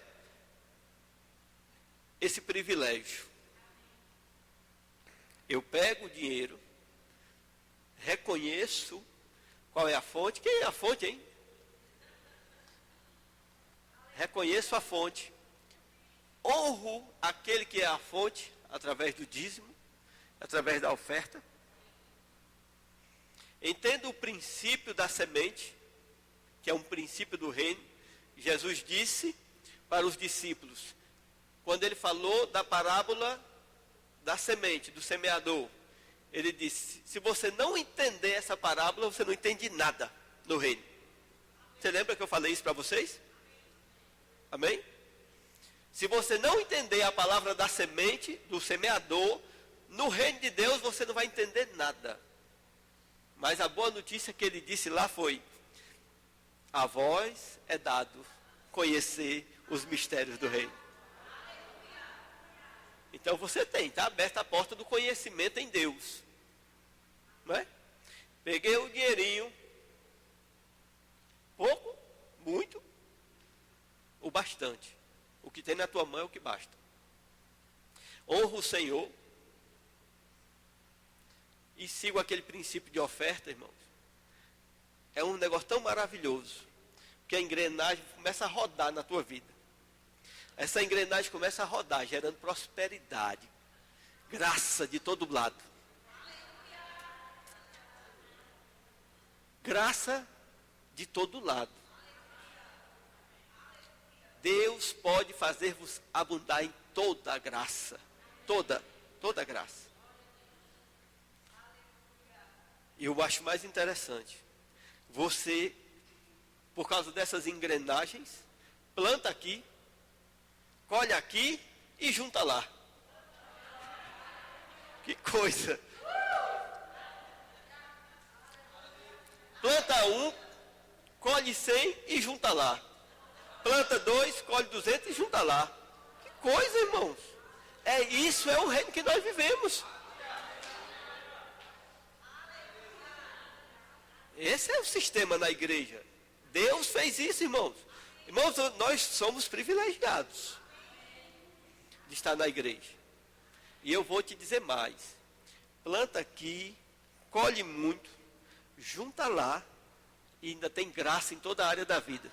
esse privilégio. Eu pego o dinheiro, reconheço qual é a fonte. Quem é a fonte, hein? Reconheço a fonte. Honro aquele que é a fonte, através do dízimo, através da oferta. Entendo o princípio da semente, que é um princípio do reino. Jesus disse para os discípulos, quando ele falou da parábola da semente, do semeador, ele disse, se você não entender essa parábola, você não entende nada no reino. Você lembra que eu falei isso para vocês? Amém? Se você não entender a palavra da semente, do semeador, no reino de Deus você não vai entender nada. Mas a boa notícia que ele disse lá foi: a vós é dado conhecer os mistérios do reino. Então você tem, está aberta a porta do conhecimento em Deus. Não é? Peguei o dinheirinho, pouco, muito, o bastante. O que tem na tua mão é o que basta. Honra o Senhor e sigo aquele princípio de oferta, irmãos. É um negócio tão maravilhoso que a engrenagem começa a rodar na tua vida. Essa engrenagem começa a rodar, gerando prosperidade, graça de todo lado. Graça de todo lado. Deus pode fazer-vos abundar em toda a graça. Toda a graça. E eu acho mais interessante. Você, por causa dessas engrenagens, planta aqui, colhe aqui e junta lá. Que coisa. Planta 1, colhe 100 e junta lá. Planta 2, colhe 200 e junta lá. Que coisa, irmãos. Isso é o reino que nós vivemos. Esse é o sistema na igreja. Deus fez isso, irmãos. Irmãos, nós somos privilegiados de estar na igreja. E eu vou te dizer mais. Planta aqui, colhe muito, junta lá e ainda tem graça em toda a área da vida.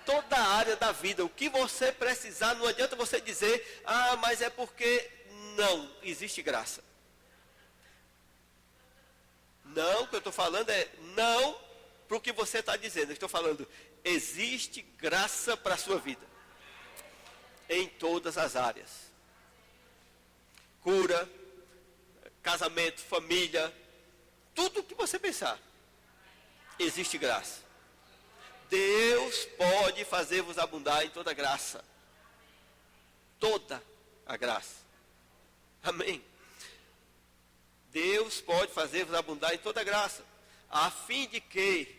Toda a área da vida. O que você precisar, não adianta você dizer, mas é porque não existe graça. Não, o que eu estou falando é não para o que você está dizendo. Eu estou falando, existe graça para a sua vida. Em todas as áreas. Cura, casamento, família, tudo o que você pensar. Existe graça. Deus pode fazer-vos abundar em toda a graça. Toda a graça. Amém. Deus pode fazer-vos abundar em toda a graça, a fim de que,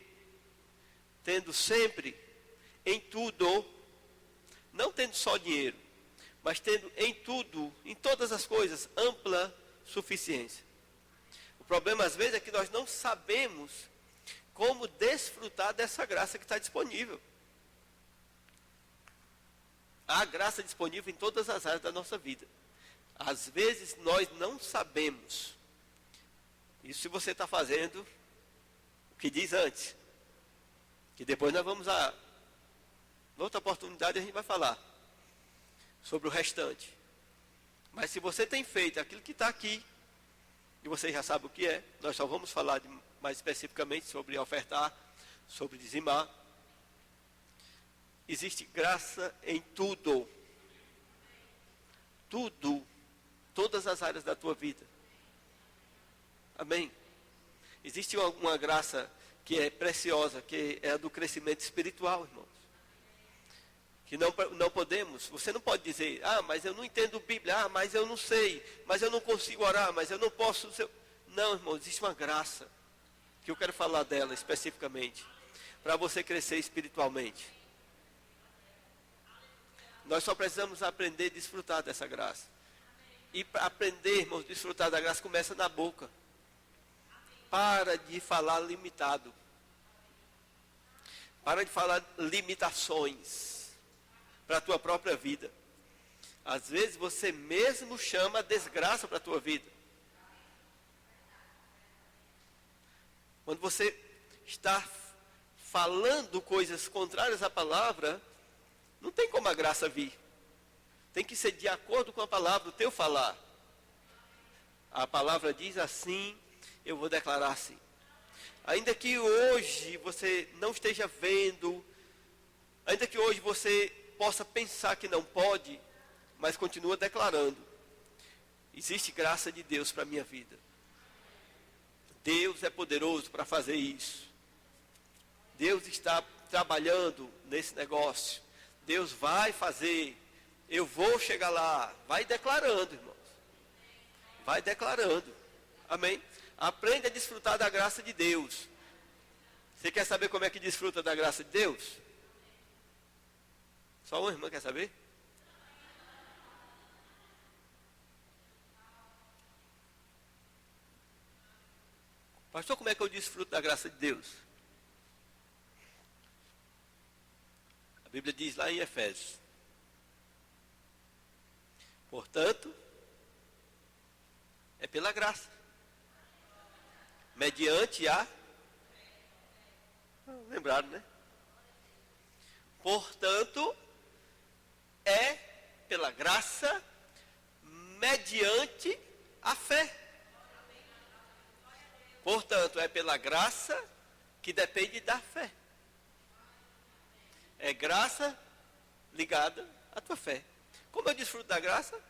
tendo sempre, em tudo, não tendo só dinheiro, mas tendo em tudo, em todas as coisas, ampla suficiência. O problema às vezes é que nós não sabemos como desfrutar dessa graça que está disponível. Há graça disponível em todas as áreas da nossa vida. Às vezes nós não sabemos. Isso se você está fazendo o que diz antes. Que depois nós vamos noutra oportunidade a gente vai falar sobre o restante. Mas se você tem feito aquilo que está aqui, e você já sabe o que é, nós só vamos falar mais especificamente sobre ofertar, sobre dizimar. Existe graça em tudo. Tudo. Todas as áreas da tua vida. Amém? Existe uma graça que é preciosa, que é a do crescimento espiritual, irmãos. Que não podemos, você não pode dizer, mas eu não entendo Bíblia, mas eu não sei, mas eu não consigo orar, mas eu não posso. Não, irmão, existe uma graça, que eu quero falar dela especificamente, para você crescer espiritualmente. Nós só precisamos aprender a desfrutar dessa graça. E para aprender, irmãos, a desfrutar da graça começa na boca. Para de falar limitado. Para de falar limitações para a tua própria vida. Às vezes você mesmo chama a desgraça para a tua vida. Quando você está falando coisas contrárias à palavra, não tem como a graça vir. Tem que ser de acordo com a palavra, o teu falar. A palavra diz assim, eu vou declarar assim. Ainda que hoje você não esteja vendo, ainda que hoje você possa pensar que não pode, mas continua declarando. Existe graça de Deus para a minha vida. Deus é poderoso para fazer isso. Deus está trabalhando nesse negócio. Deus vai fazer Eu vou chegar lá. Vai declarando, irmãos. Vai declarando. Amém? Aprende a desfrutar da graça de Deus. Você quer saber como é que desfruta da graça de Deus? Só uma irmã quer saber? Pastor, como é que eu desfruto da graça de Deus? A Bíblia diz lá em Efésios. Portanto, é pela graça. Mediante a... Lembraram, né? Portanto, é pela graça, mediante a fé. Portanto, é pela graça que depende da fé. É graça ligada à tua fé. Como eu desfruto da graça?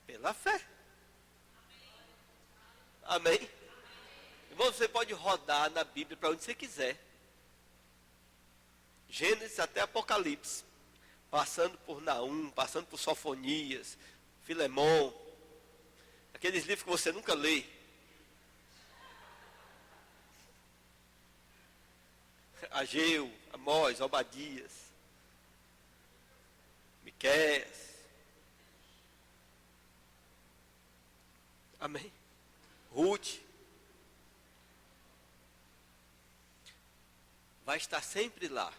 Pela fé. Amém? Irmão, você pode rodar na Bíblia para onde você quiser. Gênesis até Apocalipse. Passando por Naum, passando por Sofonias, Filemão. Aqueles livros que você nunca lê. Ageu, Amós, Obadias, Miqueias. Amém? Ruth. Vai estar sempre lá.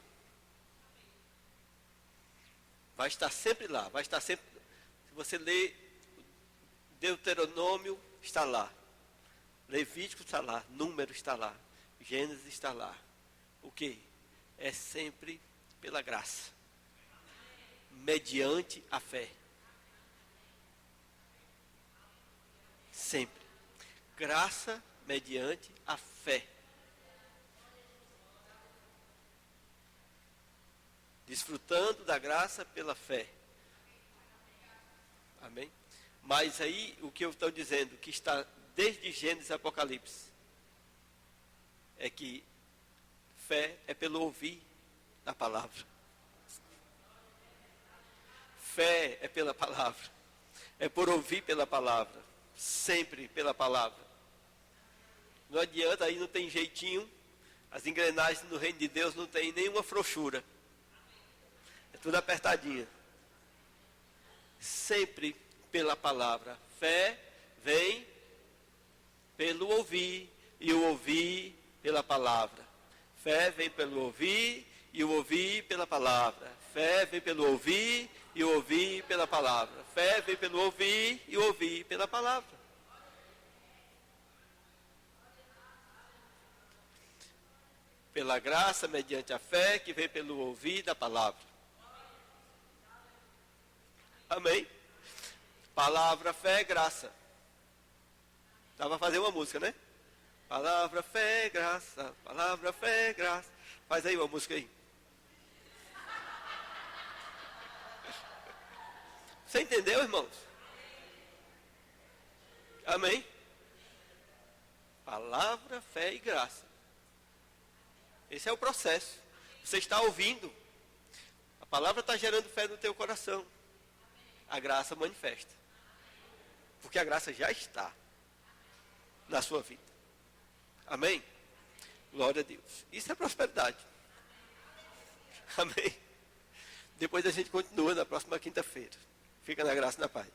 Vai estar sempre lá. Vai estar sempre. Se você ler Deuteronômio, está lá. Levítico está lá. Número está lá. Gênesis está lá. O que? É sempre pela graça. Mediante a fé. Sempre. Graça mediante a fé. Desfrutando da graça pela fé. Amém? Mas aí o que eu estou dizendo, que está desde Gênesis a Apocalipse, é que fé é pelo ouvir da palavra. Fé é pela palavra. É por ouvir pela palavra. Sempre pela palavra. Não adianta, aí não tem jeitinho. As engrenagens no reino de Deus não tem nenhuma frouxura. É tudo apertadinha. Sempre pela palavra. Fé vem pelo ouvir. E o ouvir pela palavra. Fé vem pelo ouvir e o ouvir pela palavra. Fé vem pelo ouvir e o ouvir pela palavra. Fé vem pelo ouvir e o ouvir pela palavra. Pela graça, mediante a fé, que vem pelo ouvir da palavra. Amém? Palavra, fé, graça. Dá para fazer uma música, né? Palavra, fé, graça. Palavra, fé, graça. Faz aí uma música aí. Você entendeu, irmãos? Amém? Palavra, fé e graça. Esse é o processo. Você está ouvindo. A palavra está gerando fé no teu coração. A graça manifesta. Porque a graça já está na sua vida. Amém? Glória a Deus. Isso é prosperidade. Amém? Depois a gente continua na próxima quinta-feira. Fica na graça e na paz.